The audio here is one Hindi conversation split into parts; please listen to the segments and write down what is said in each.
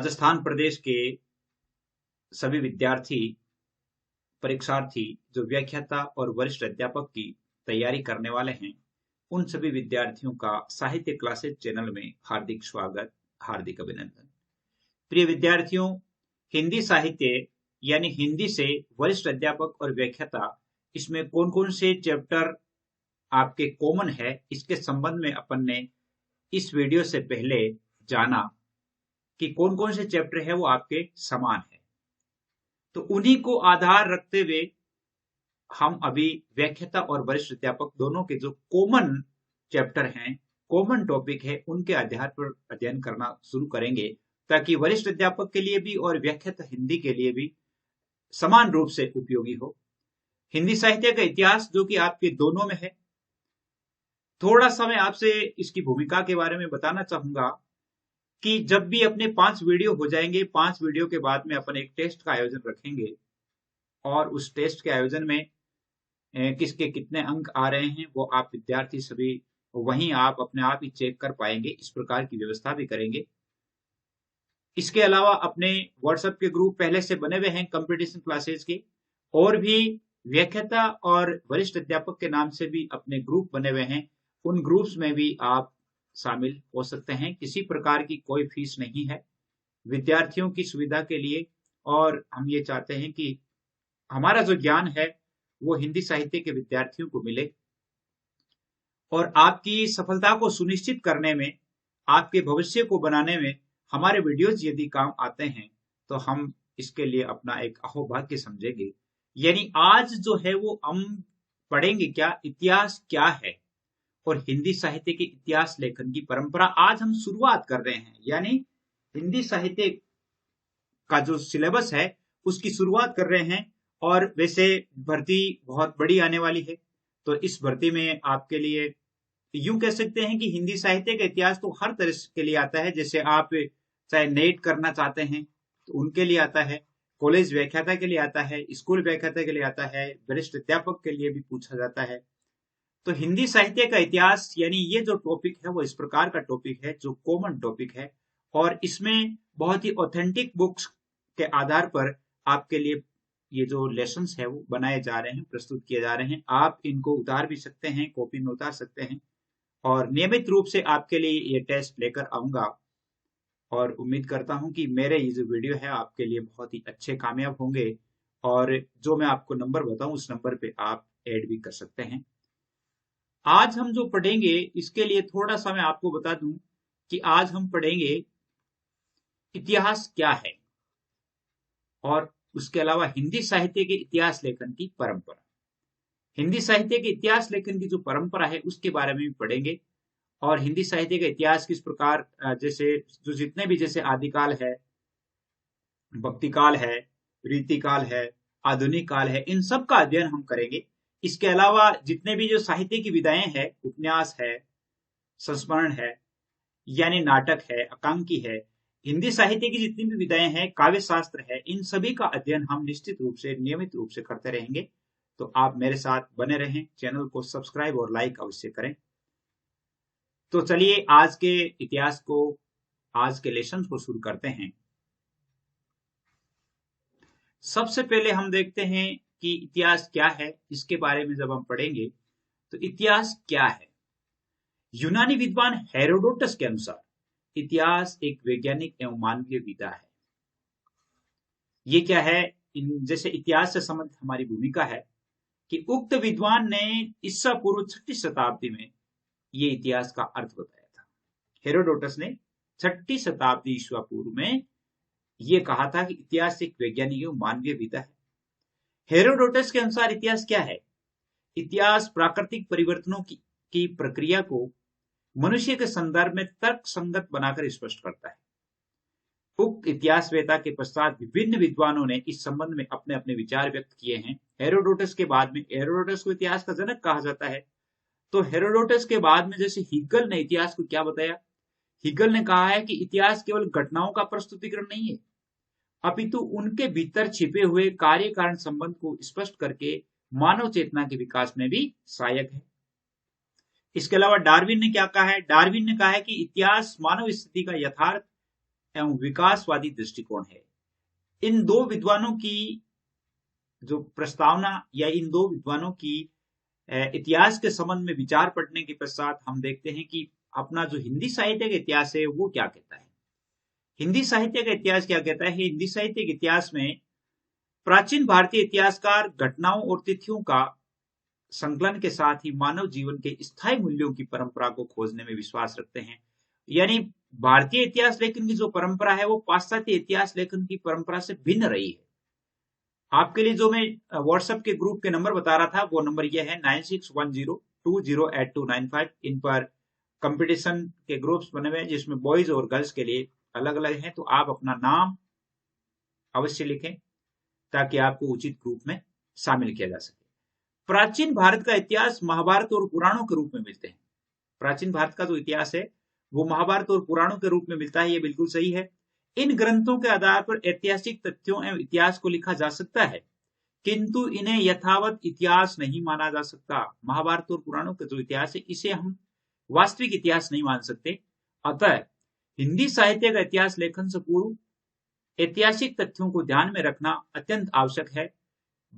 राजस्थान प्रदेश के सभी विद्यार्थी परीक्षार्थी जो व्याख्याता और वरिष्ठ अध्यापक की तैयारी करने वाले हैं, उन सभी विद्यार्थियों का साहित्य क्लासेज चैनल में हार्दिक स्वागत, हार्दिक अभिनंदन। प्रिय विद्यार्थियों, हिंदी साहित्य यानी हिंदी से वरिष्ठ अध्यापक और व्याख्याता, इसमें कौन कौन से चैप्टर आपके कॉमन है, इसके संबंध में अपन ने इस वीडियो से पहले जाना कि कौन कौन से चैप्टर है वो आपके समान है। तो उन्हीं को आधार रखते हुए हम अभी व्याख्याता और वरिष्ठ अध्यापक दोनों के जो कॉमन चैप्टर हैं, कॉमन टॉपिक है, उनके आधार पर अध्ययन करना शुरू करेंगे, ताकि वरिष्ठ अध्यापक के लिए भी और व्याख्याता हिंदी के लिए भी समान रूप से उपयोगी हो। हिंदी साहित्य का इतिहास जो कि आपके दोनों में है, थोड़ा सा मैं आपसे इसकी भूमिका के बारे में बताना चाहूंगा कि जब भी अपने 5 वीडियो हो जाएंगे, 5 वीडियो के बाद में अपन एक टेस्ट का आयोजन रखेंगे और उस टेस्ट के आयोजन में किसके कितने अंक आ रहे हैं वो आप विद्यार्थी सभी वहीं आप अपने आप ही चेक कर पाएंगे। इस प्रकार की व्यवस्था भी करेंगे। इसके अलावा अपने व्हाट्सएप के ग्रुप पहले से बने हुए हैं कंपटीशन क्लासेज के, और भी व्याख्याता और वरिष्ठ अध्यापक के नाम से भी अपने ग्रुप बने हुए हैं। उन ग्रुप्स में भी आप शामिल हो सकते हैं। किसी प्रकार की कोई फीस नहीं है, विद्यार्थियों की सुविधा के लिए। और हम ये चाहते हैं कि हमारा जो ज्ञान है वो हिंदी साहित्य के विद्यार्थियों को मिले, और आपकी सफलता को सुनिश्चित करने में, आपके भविष्य को बनाने में हमारे वीडियोज यदि काम आते हैं तो हम इसके लिए अपना एक अहोभाग्य समझेंगे। यानी आज जो है वो हम पढ़ेंगे क्या, इतिहास क्या है और हिंदी साहित्य के इतिहास लेखन की परंपरा आज हम शुरुआत कर रहे हैं। यानी हिंदी साहित्य का जो सिलेबस है उसकी शुरुआत कर रहे हैं। और वैसे भर्ती बहुत बड़ी आने वाली है, तो इस भर्ती में आपके लिए यूं कह सकते हैं कि हिंदी साहित्य का इतिहास तो हर तरह के लिए आता है। जैसे आप चाहे नेट करना चाहते हैं तो उनके लिए आता है, कॉलेज व्याख्याता के लिए आता है, स्कूल व्याख्याता के लिए आता है, वरिष्ठ अध्यापक के लिए भी पूछा जाता है। तो हिंदी साहित्य का इतिहास यानी ये जो टॉपिक है वो इस प्रकार का टॉपिक है जो कॉमन टॉपिक है, और इसमें बहुत ही ऑथेंटिक बुक्स के आधार पर आपके लिए ये जो लेसन्स है वो बनाए जा रहे हैं, प्रस्तुत किए जा रहे हैं। आप इनको उतार भी सकते हैं, कॉपी में उतार सकते हैं, और नियमित रूप से आपके लिए ये टेस्ट लेकर आऊंगा। और उम्मीद करता हूं कि मेरे ये जो वीडियो है आपके लिए बहुत ही अच्छे कामयाब होंगे, और जो मैं आपको नंबर बताऊं उस नंबर पे आप ऐड भी कर सकते हैं। आज हम जो पढ़ेंगे इसके लिए थोड़ा सा मैं आपको बता दूं कि आज हम पढ़ेंगे इतिहास क्या है, और उसके अलावा हिंदी साहित्य के इतिहास लेखन की परंपरा। हिंदी साहित्य के इतिहास लेखन की जो परंपरा है उसके बारे में भी पढ़ेंगे, और हिंदी साहित्य का इतिहास किस प्रकार, जैसे जो जितने भी, जैसे आदिकाल है, भक्तिकाल है, रीतिकाल है, आधुनिक काल है, इन सब का अध्ययन हम करेंगे। इसके अलावा जितने भी जो साहित्य की विधाएं हैं, उपन्यास है, संस्मरण है, यानी नाटक है, एकांकी है, हिंदी साहित्य की जितनी भी विधाएं हैं, काव्य शास्त्र है, इन सभी का अध्ययन हम निश्चित रूप से नियमित रूप से करते रहेंगे। तो आप मेरे साथ बने रहें, चैनल को सब्सक्राइब और लाइक अवश्य करें। तो चलिए आज के इतिहास को, आज के लेसन को शुरू करते हैं। सबसे पहले हम देखते हैं कि इतिहास क्या है। इसके बारे में जब हम पढ़ेंगे तो इतिहास क्या है। यूनानी विद्वान हेरोडोटस के अनुसार इतिहास एक वैज्ञानिक एवं मानवीय विधा है। ये क्या है, जैसे इतिहास से संबंधित हमारी भूमिका है कि उक्त विद्वान ने ईसा पूर्व 6वीं शताब्दी में ये इतिहास का अर्थ बताया था। हेरोडोटस ने 6वीं शताब्दी ईसा पूर्व में ये कहा था कि इतिहास एक वैज्ञानिक एवं मानवीय विधा है। हेरोडोटस के अनुसार इतिहास क्या है। इतिहास प्राकृतिक परिवर्तनों की प्रक्रिया को मनुष्य के संदर्भ में तर्क संगत बनाकर स्पष्ट करता है। उक्त इतिहासवेता के पश्चात विभिन्न विद्वानों ने इस संबंध में अपने अपने विचार व्यक्त किए हैं। हेरोडोटस के बाद में, हेरोडोटस को इतिहास का जनक कहा जाता है, तो हेरोडोटस के बाद में जैसे हिगल ने इतिहास को क्या बताया। हिगल ने कहा है कि इतिहास केवल घटनाओं का प्रस्तुतिकरण नहीं है, अपितु उनके भीतर छिपे हुए कार्य कारण संबंध को स्पष्ट करके मानव चेतना के विकास में भी सहायक है। इसके अलावा डार्विन ने क्या कहा है। डार्विन ने कहा है कि इतिहास मानव स्थिति का यथार्थ एवं विकासवादी दृष्टिकोण है। इन दो विद्वानों की जो प्रस्तावना या इन दो विद्वानों की इतिहास के संबंध में विचार पढ़ने के पश्चात हम देखते हैं कि अपना जो हिंदी साहित्य का इतिहास है वो क्या कहता है। हिंदी साहित्य का इतिहास क्या कहता है? हिंदी साहित्य के इतिहास में प्राचीन भारतीय इतिहासकार घटनाओं और तिथियों का संकलन के साथ ही मानव जीवन के स्थायी मूल्यों की परंपरा को खोजने में विश्वास रखते हैं। यानी भारतीय इतिहास लेखन की जो परंपरा है वो पाश्चात्य इतिहास लेखन की परंपरा से भिन्न रही है। आपके लिए जो मैं व्हाट्सएप के ग्रुप के नंबर बता रहा था वो नंबर ये है 9610208295। इन पर कंपटीशन के ग्रुप्स बने हुए हैं जिसमें बॉयज और गर्ल्स के लिए अलग अलग हैं। तो आप अपना नाम अवश्य लिखें ताकि आपको उचित ग्रुप में शामिल किया जा सके। प्राचीन भारत का इतिहास महाभारत और पुराणों के रूप में मिलते हैं। प्राचीन भारत का जो इतिहास है वो महाभारत और पुराणों के रूप में मिलता है, ये बिल्कुल सही है। इन ग्रंथों के आधार पर ऐतिहासिक तथ्यों एवं इतिहास को लिखा जा सकता है, किंतु इन्हें यथावत इतिहास नहीं माना जा सकता। महाभारत और पुराणों का जो इतिहास है इसे हम वास्तविक इतिहास नहीं मान सकते। अतः हिंदी साहित्य का इतिहास लेखन से पूर्व ऐतिहासिक तथ्यों को ध्यान में रखना अत्यंत आवश्यक है।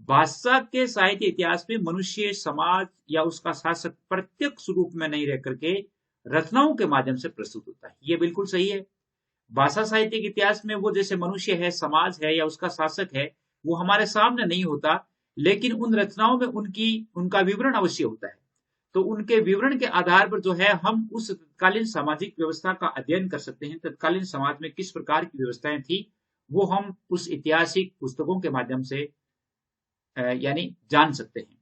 भाषा के साहित्य इतिहास में मनुष्य, समाज या उसका शासक प्रत्यक्ष रूप में नहीं रह करके रचनाओं के माध्यम से प्रस्तुत होता है, ये बिल्कुल सही है। भाषा साहित्य के इतिहास में वो जैसे मनुष्य है, समाज है या उसका शासक है वो हमारे सामने नहीं होता, लेकिन उन रचनाओं में उनका विवरण अवश्य होता है। तो उनके विवरण के आधार पर जो है हम उस तत्कालीन सामाजिक व्यवस्था का अध्ययन कर सकते हैं। तत्कालीन समाज में किस प्रकार की व्यवस्थाएं थी वो हम उस ऐतिहासिक पुस्तकों के माध्यम से यानी जान सकते हैं।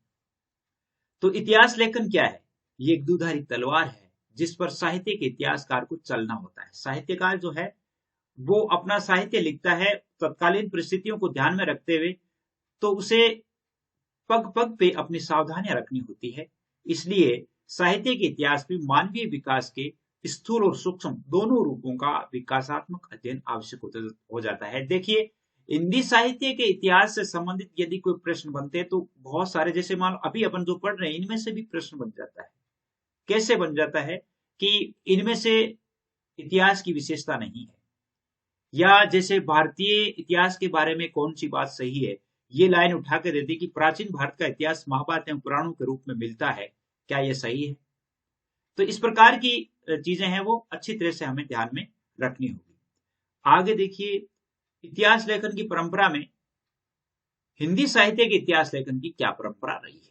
तो इतिहास लेखन क्या है? ये एक दुधारी तलवार है जिस पर साहित्य के इतिहासकार को चलना होता है। साहित्यकार जो है वो अपना साहित्य लिखता है तत्कालीन परिस्थितियों को ध्यान में रखते हुए, तो उसे पग पग पे अपनी सावधानियां रखनी होती है। इसलिए साहित्य के इतिहास में मानवीय विकास के स्थूल और सूक्ष्म दोनों रूपों का विकासात्मक अध्ययन आवश्यक हो जाता है। देखिए, हिंदी साहित्य के इतिहास से संबंधित यदि कोई प्रश्न बनते हैं तो बहुत सारे, जैसे मान लो अभी अपन जो पढ़ रहे हैं इनमें से भी प्रश्न बन जाता है। कैसे बन जाता है कि इनमें से इतिहास की विशेषता नहीं है, या जैसे भारतीय इतिहास के बारे में कौन सी बात सही है, ये लाइन उठा के देती कि प्राचीन भारत का इतिहास महाभारत एवं पुराणों के रूप में मिलता है, क्या यह सही है? तो इस प्रकार की चीजें हैं वो अच्छी तरह से हमें ध्यान में रखनी होगी। आगे देखिए, इतिहास लेखन की परंपरा में हिंदी साहित्य के इतिहास लेखन की क्या परंपरा रही है?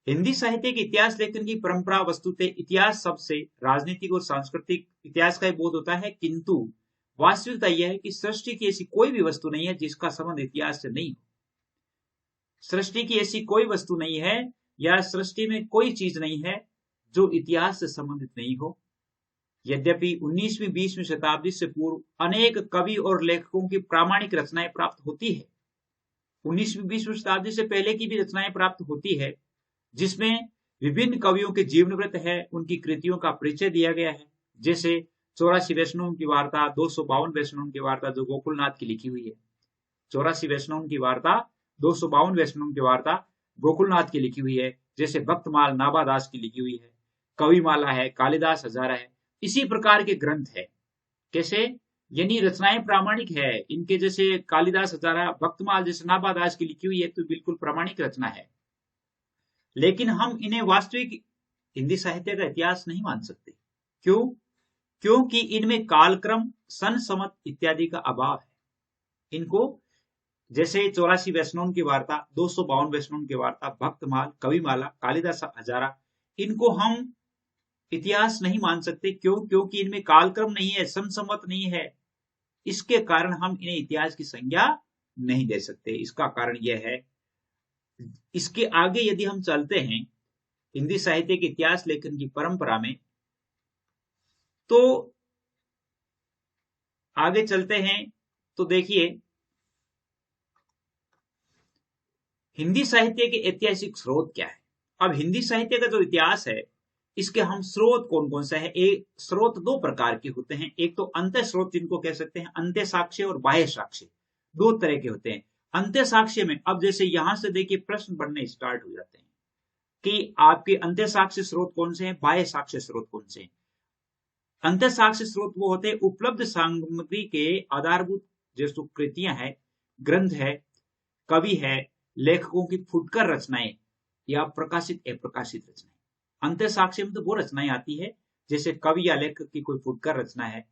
हिंदी साहित्य के इतिहास लेखन की परंपरा वस्तुतः इतिहास शब्द से राजनीतिक और सांस्कृतिक इतिहास का ही बोध होता है, किंतु वास्तविकता यह है कि सृष्टि की ऐसी कोई भी वस्तु नहीं है जिसका संबंध इतिहास से नहीं हो। सृष्टि की ऐसी कोई वस्तु नहीं है या सृष्टि में कोई चीज नहीं है जो इतिहास से संबंधित नहीं हो। यद्यपि 19वीं 20वीं शताब्दी से पूर्व अनेक कवि और लेखकों की प्रामाणिक रचनाएं प्राप्त होती है, 19वीं 20वीं शताब्दी से पहले की भी रचनाएं प्राप्त होती है जिसमें विभिन्न कवियों के जीवन वृत्त है, उनकी कृतियों का परिचय दिया गया है। जैसे 84 वैष्णव की वार्ता, 252 वैष्णव की वार्ता जो गोकुलनाथ की लिखी हुई है। 84 वैष्णव की वार्ता, 252 वैष्णव की वार्ता गोकुलनाथ की लिखी हुई है। जैसे भक्तमाल नाभादास की लिखी हुई है, कविमाला है, कालिदास हजारा है, इसी प्रकार के ग्रंथ है। कैसे? यानी रचनाएं प्रामाणिक है इनके, जैसे कालिदास हजारा, भक्तमाल जैसे नाभादास की लिखी हुई है तो बिल्कुल प्रामाणिक रचना है। लेकिन हम इन्हें वास्तविक हिंदी साहित्य का इतिहास नहीं मान सकते। क्यों? क्योंकि इनमें कालक्रम, सन समत इत्यादि का अभाव है। इनको जैसे 84 वैष्णव की वार्ता, 252 वैष्णव की वार्ता, भक्तमाल, कविमाला, कालिदास हजारा, इनको हम इतिहास नहीं मान सकते। क्यों? क्योंकि इनमें कालक्रम नहीं है, सन समत नहीं है। इसके कारण हम इन्हें इतिहास की संज्ञा नहीं दे सकते। इसका कारण यह है। इसके आगे यदि हम चलते हैं हिंदी साहित्य के इतिहास लेखन की परंपरा में, तो आगे चलते हैं तो देखिए, हिंदी साहित्य के ऐतिहासिक स्रोत क्या है। अब हिंदी साहित्य का जो इतिहास है इसके हम स्रोत कौन कौन सा है? एक स्रोत दो प्रकार के होते हैं। एक तो अंत्य स्रोत जिनको कह सकते हैं, अंत्य साक्ष्य और बाह्य साक्ष्य, दो तरह के होते हैं। अंत्य साक्ष्य में अब जैसे यहां से देखिए प्रश्न बनने स्टार्ट हो जाते हैं कि आपके अंत्य साक्ष्य स्रोत कौन से हैं, बाह्य साक्ष्य स्रोत कौन से हैं। अंत्य साक्ष्य स्रोत वो होते हैं उपलब्ध सामग्री के आधारभूत जो कृतियां हैं, ग्रंथ है, कवि है, लेखकों की फुटकर रचनाएं या प्रकाशित अप्रकाशित रचनाएं। अंत्य साक्ष्य में तो वो रचनाएं आती है जैसे कवि या लेखक की कोई फुटकर रचना है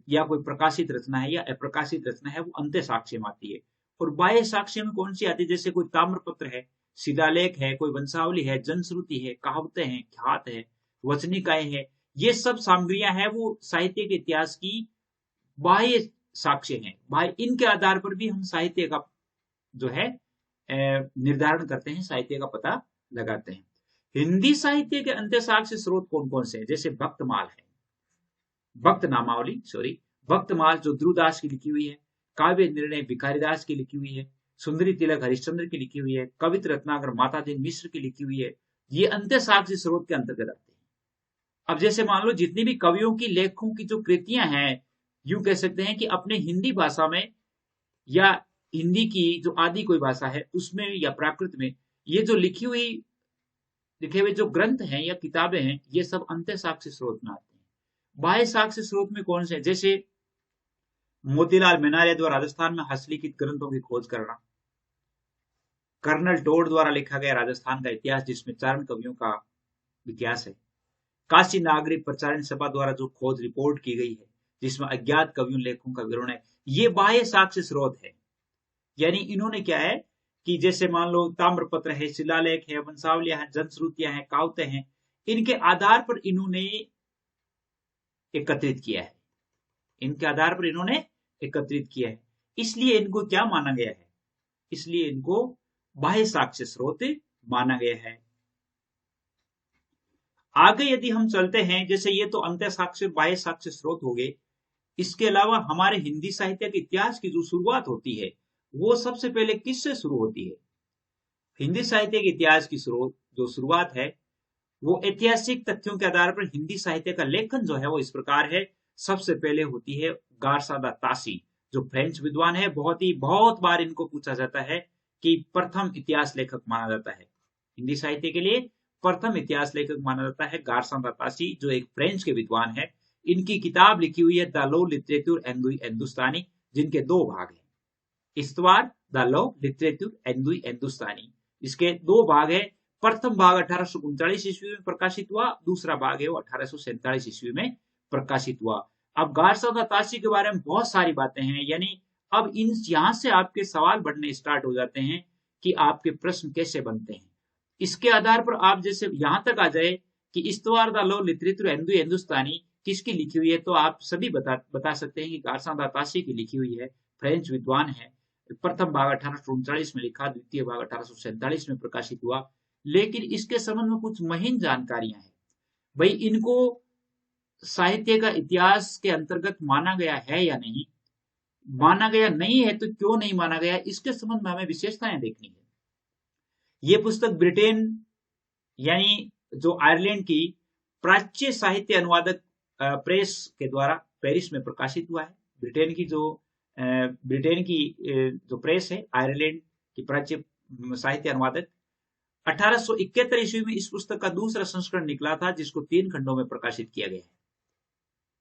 या कोई प्रकाशित रचना है या अप्रकाशित रचना है, वो अंत्य साक्ष्य में आती है। और बाह्य साक्ष्य में कौन सी आती है? जैसे कोई ताम्रपत्र है, शिलालेख है, कोई वंशावली है, जनश्रुति है, कहावतें हैं, ख्यात है, वचनिकाएं है, ये सब सामग्रियां हैं वो साहित्य के इतिहास की बाह्य साक्ष्य हैं। बाह्य इनके आधार पर भी हम साहित्य का जो है निर्धारण करते हैं, साहित्य का पता लगाते हैं। हिंदी साहित्य के अंत्य साक्ष्य स्रोत कौन कौन से हैं? जैसे भक्तमाल है, भक्त नामावली सॉरी, भक्तमाल जो ध्रुवदास की लिखी हुई है, काव्य निर्णय भिखारीदास की लिखी हुई है, सुंदरी तिलक हरिश्चंद्र की लिखी हुई है, कवित्र रत्नाकर मातादीन मिश्र की लिखी हुई है, ये अंत्य साक्ष्य स्रोत के अंतर्गत आते हैं। अब जैसे मान लो जितनी भी कवियों की लेखकों की जो कृतियां हैं, यूं कह सकते हैं कि अपने हिंदी भाषा में या हिंदी की जो आदि कोई भाषा है उसमें या प्राकृत में ये जो लिखे हुए जो ग्रंथ हैं या किताबें हैं, ये सब अंत्य साक्ष्य स्रोत में आते हैं। बाह्य साक्ष्य स्रोत में कौन से? जैसे मोतीलाल मेनारिया द्वारा राजस्थान में हस्तलिखित ग्रंथों की खोज करना, कर्नल टोड द्वारा लिखा गया राजस्थान का इतिहास जिसमें चारण कवियों का इतिहास है, काशी नागरिक प्रचारण सभा द्वारा जो खोज रिपोर्ट की गई है जिसमें अज्ञात कवियों लेखों का विवरण है, ये बाह्य साक्ष्य स्रोत है। यानी इन्होंने क्या है कि जैसे मान लो ताम्रपत्र है, शिलालेख है, वंशावलियां हैं, जनश्रुतियां हैं, कहावतें हैं, इनके आधार पर इन्होंने एकत्रित किया है, इनके आधार पर इन्होंने एकत्रित किया है, इसलिए इनको क्या माना गया है? इसलिए इनको बाह्य साक्ष्य स्रोत माना गया है। आगे यदि हम चलते हैं, जैसे ये तो अंत्य साक्ष्य बाह्य साक्ष्य स्रोत हो गए, इसके अलावा हमारे हिंदी साहित्य के इतिहास की जो शुरुआत होती है वो सबसे पहले किससे शुरू होती है? हिंदी साहित्य के इतिहास की जो शुरुआत है वो ऐतिहासिक तथ्यों के आधार पर हिंदी साहित्य का लेखन जो है वो इस प्रकार है। सबसे पहले होती है गारसादा तासी, जो फ्रेंच विद्वान है, बहुत बार इनको पूछा जाता है कि प्रथम इतिहास लेखक माना जाता है, हिंदी साहित्य के लिए प्रथम इतिहास लेखक माना जाता है गारसादा तासी, जो एक फ्रेंच के विद्वान है। इनकी किताब लिखी हुई है द लॉ लिटरेचर हिंदुस्तानी, जिनके दो भाग हैं, इस्तवार द लॉ लिटरेचर हिंदुस्तानी, इसके दो भाग है। प्रथम भाग 1839 ईस्वी में प्रकाशित हुआ, दूसरा भाग है वो 1847 ईस्वी में प्रकाशित हुआ। अब गारसादा तासी के बारे में बहुत सारी बातें हैं, यानी अब इन यहां से आपके सवाल बढ़ने स्टार्ट हो जाते हैं कि आपके प्रश्न कैसे बनते हैं। इसके आधार पर आप जैसे यहां तक आ जाए कि इस्तवार द लॉ लिटरेचर हिंदुस्तानी किसकी लिखी हुई है, तो आप सभी बता सकते हैं कि गारसादा तासी की लिखी हुई है, फ्रेंच विद्वान है। प्रथम भाग 1839 में लिखा, द्वितीय भाग 1847 में प्रकाशित हुआ। लेकिन इसके संबंध में कुछ महीन जानकारियां हैं। भाई इनको साहित्य का इतिहास के अंतर्गत माना गया है या नहीं, माना गया नहीं है तो क्यों नहीं माना गया, इसके संबंध में हमें विशेषताएं देखनी है। ये पुस्तक ब्रिटेन यानी जो आयरलैंड की प्राच्य साहित्य अनुवादक प्रेस के द्वारा पेरिस में प्रकाशित हुआ है। ब्रिटेन की जो प्रेस है, आयरलैंड की प्राच्य साहित्य अनुवादक, 1871 ईस्वी में इस पुस्तक का दूसरा संस्करण निकला था जिसको 3 खंडों में प्रकाशित किया गया है।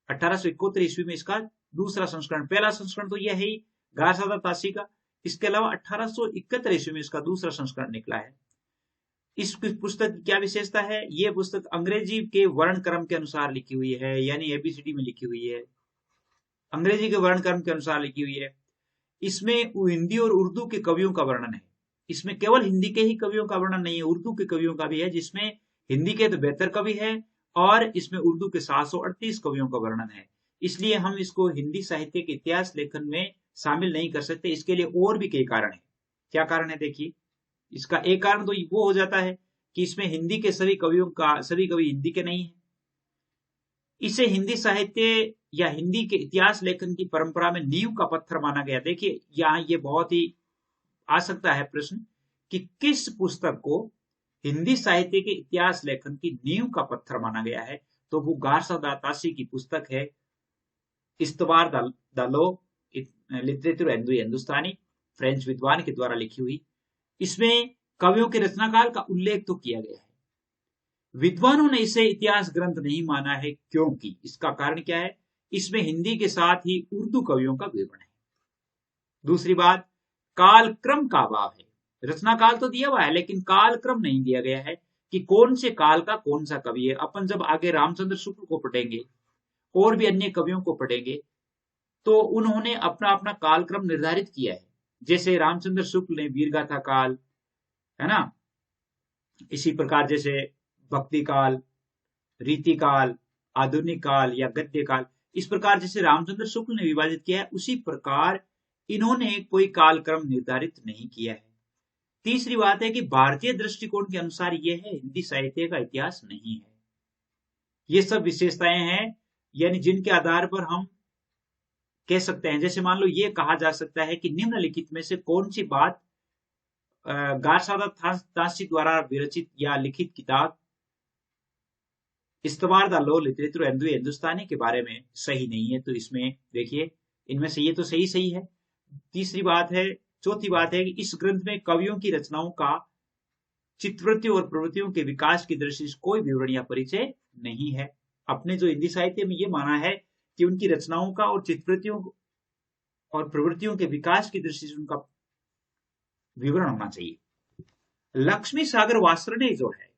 1871 ईस्वी में इसका दूसरा संस्करण, पहला संस्करण तो यह है ही गारसादा तासी का, इसके अलावा 1871 ईस्वी में इसका दूसरा संस्करण निकला है। इस पुस्तक की क्या विशेषता है? यह पुस्तक अंग्रेजी के वर्ण क्रम के अनुसार लिखी हुई है, यानी एबीसीडी में लिखी हुई है, अंग्रेजी के वर्ण क्रम के अनुसार लिखी हुई है। इसमें हिंदी और उर्दू के कवियों का वर्णन है। इसमें केवल हिंदी के ही कवियों का वर्णन नहीं है, उर्दू के कवियों का भी है, जिसमें हिंदी के तो बेहतर कवि है और इसमें उर्दू के 738 कवियों का वर्णन है। इसलिए हम इसको हिंदी साहित्य के इतिहास लेखन में शामिल नहीं कर सकते। इसके लिए और भी कई कारण है। क्या कारण है? देखिए, इसका एक कारण तो वो हो जाता है कि इसमें हिंदी के सभी कवि हिंदी के नहीं है। इसे हिंदी साहित्य या हिंदी के इतिहास लेखन की परंपरा में नींव का पत्थर माना गया। देखिए, यहाँ ये बहुत ही आ सकता है प्रश्न कि किस पुस्तक को हिंदी साहित्य के इतिहास लेखन की नींव का पत्थर माना गया है, तो वो गारसादा तासी की पुस्तक है इस्तवार द लॉ लिटरेचर हिंदुस्तानी, फ्रेंच विद्वान के द्वारा लिखी हुई। इसमें कवियों के रचनाकाल का उल्लेख तो किया गया है, विद्वानों ने इसे इतिहास ग्रंथ नहीं माना है, क्योंकि इसका कारण क्या है, इसमें हिंदी के साथ ही उर्दू कवियों का विवरण है। दूसरी बात, काल क्रम का अभाव है। रचना काल तो दिया हुआ है, लेकिन काल क्रम नहीं दिया गया है कि कौन से काल का कौन सा कवि है। अपन जब आगे रामचंद्र शुक्ल को पढ़ेंगे और भी अन्य कवियों को पढ़ेंगे, तो उन्होंने अपना अपना कालक्रम निर्धारित किया है। जैसे रामचंद्र शुक्ल ने वीरगाथा काल, है ना, इसी प्रकार जैसे भक्ति काल, रीति काल, आधुनिक काल या गद्य काल, इस प्रकार जैसे रामचंद्र शुक्ल ने विभाजित किया है, उसी प्रकार इन्होंने कोई कालक्रम निर्धारित नहीं किया है। तीसरी बात है कि भारतीय दृष्टिकोण के अनुसार यह है, हिंदी साहित्य का इतिहास नहीं है। ये सब विशेषताएं हैं, यानी जिनके आधार पर हम कह सकते हैं, जैसे मान लो ये कहा जा सकता है कि निम्नलिखित में से कौन सी बात गारसादा तासी द्वारा विरचित या लिखित किताब इस्तवार द लॉ लिटरेचर हिंदुस्तानी के बारे में सही नहीं है। तो इसमें देखिए, इनमें से ये तो सही है। तीसरी बात है, चौथी बात है कि इस ग्रंथ में कवियों की रचनाओं का चित्तवृत्तियों और प्रवृत्तियों के विकास की दृष्टि से कोई विवरण या परिचय नहीं है। अपने जो हिंदी साहित्य में ये माना है कि उनकी रचनाओं का और चित्तवृत्तियों और प्रवृत्तियों के विकास की दृष्टि से उनका विवरण होना चाहिए। लक्ष्मी सागर वासरणे जो है,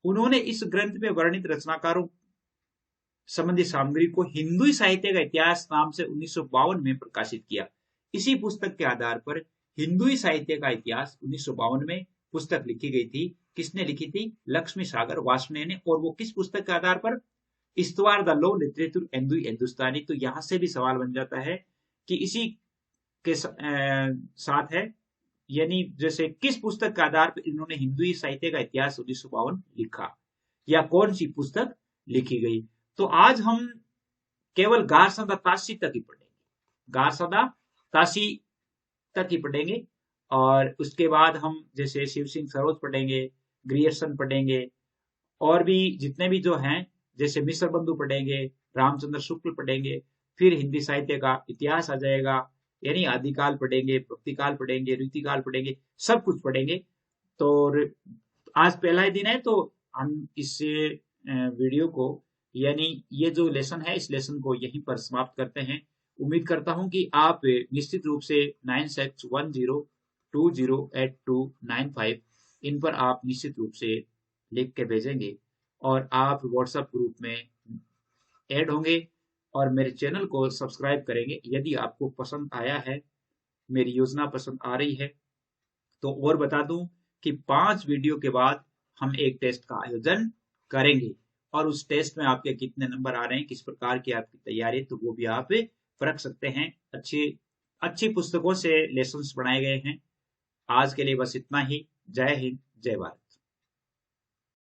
उन्होंने इस ग्रंथ में वर्णित रचनाकारों संबंधी सामग्री को हिंदू साहित्य का इतिहास नाम से 1952 में प्रकाशित किया। इसी पुस्तक के आधार पर हिंदू साहित्य का इतिहास 1952 में पुस्तक लिखी गई थी। किसने लिखी थी? लक्ष्मी सागर वासरणे ने। और वो किस पुस्तक के आधार पर? इस्तवार द लॉ लिटरेचर हिंदुस्तानी। तो यहां से भी सवाल बन जाता है कि इसी के साथ है, यानी जैसे किस पुस्तक के आधार पर इन्होंने हिंदू साहित्य का इतिहास 1952 लिखा, या कौन सी पुस्तक लिखी गई। तो आज हम केवल गारसादा तासी तक ही पढ़ेंगे, गारसादा तासी तक ही पढ़ेंगे। और उसके बाद हम जैसे शिव सिंह सरोज पढ़ेंगे, ग्रियर्सन पढ़ेंगे, और भी जितने भी जो हैं, जैसे मिश्र बंधु पढ़ेंगे, रामचंद्र शुक्ल पढ़ेंगे, फिर हिंदी साहित्य का इतिहास आ जाएगा, यानी आदिकाल पढ़ेंगे, भक्तिकाल पढ़ेंगे, रीतिकाल पढ़ेंगे, सब कुछ पढ़ेंगे। तो आज पहला ही दिन है, तो हम इस वीडियो को, यानी ये जो लेसन है, इस लेसन को यहीं पर समाप्त करते हैं। उम्मीद करता हूं कि आप निश्चित रूप से 9610208295 इन पर आप निश्चित रूप से लिख के भेजेंगे, और आप व्हाट्सएप ग्रुप में ऐड होंगे और मेरे चैनल को सब्सक्राइब करेंगे। यदि आपको पसंद आया है, मेरी योजना पसंद आ रही है, तो और बता दूं कि 5 वीडियो के बाद हम एक टेस्ट का आयोजन करेंगे, और उस टेस्ट में आपके कितने नंबर आ रहे हैं, किस प्रकार की आपकी तैयारी, तो वो भी आप परख सकते हैं। अच्छी पुस्तकों से लेसन्स बनाए गए हैं। आज के लिए बस इतना ही। जय हिंद, जय भारत।